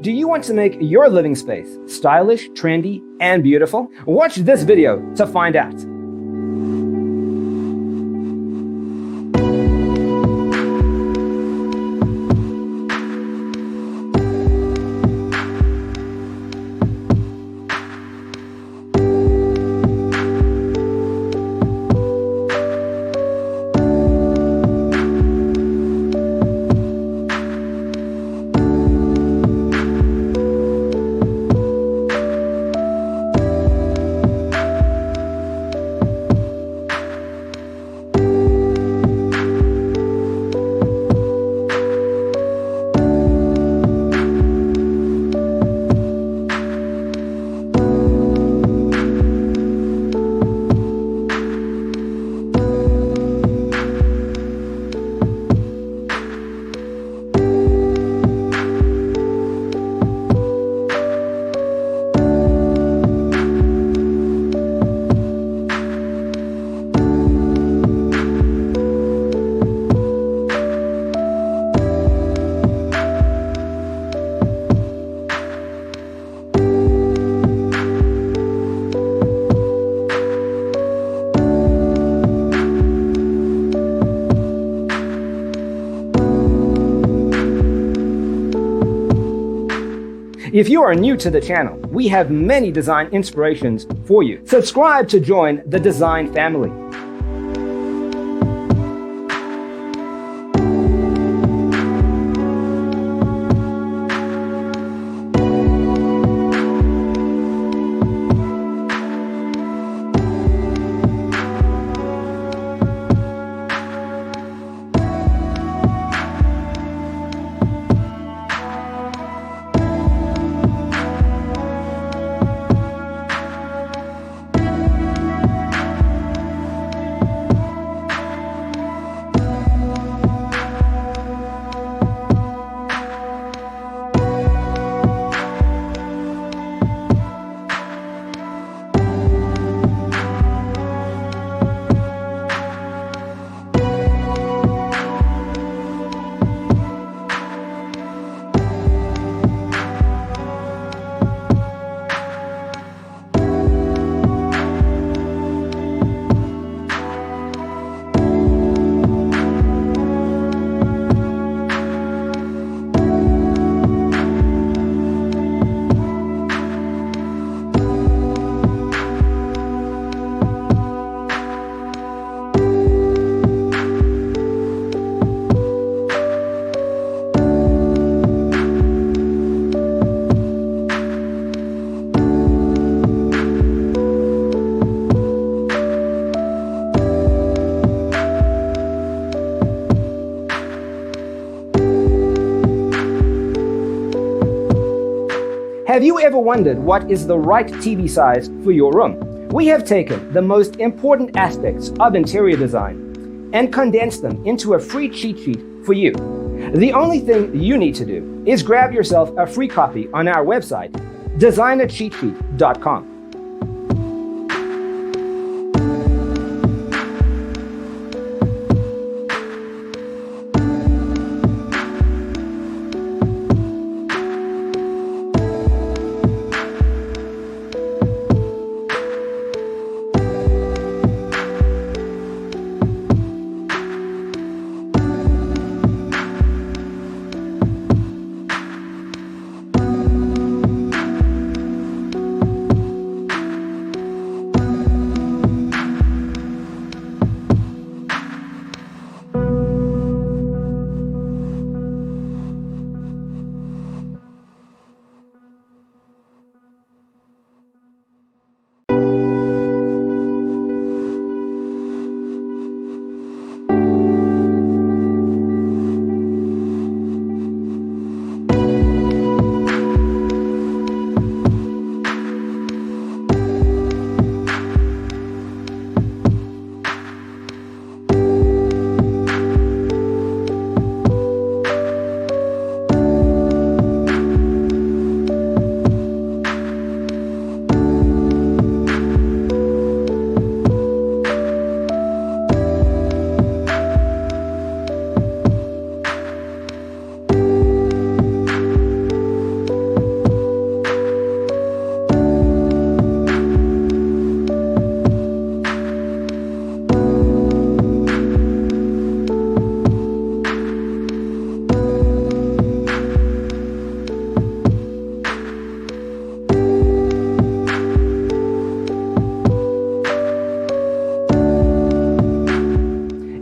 Do you want to make your living space stylish, trendy, and beautiful? Watch this video to find out. If you are new to the channel, we have many design inspirations for you. Subscribe to join the design family. Have you ever wondered what is the right TV size for your room? We have taken the most important aspects of interior design and condensed them into a free cheat sheet for you. The only thing you need to do is grab yourself a free copy on our website, designercheatsheet.com.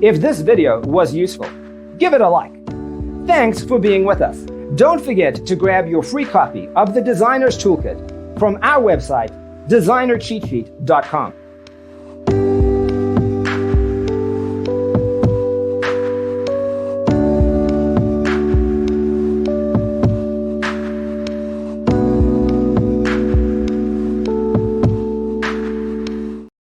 If this video was useful, give it a like. Thanks for being with us. Don't forget to grab your free copy of the Designer's Toolkit from our website, designercheatsheet.com.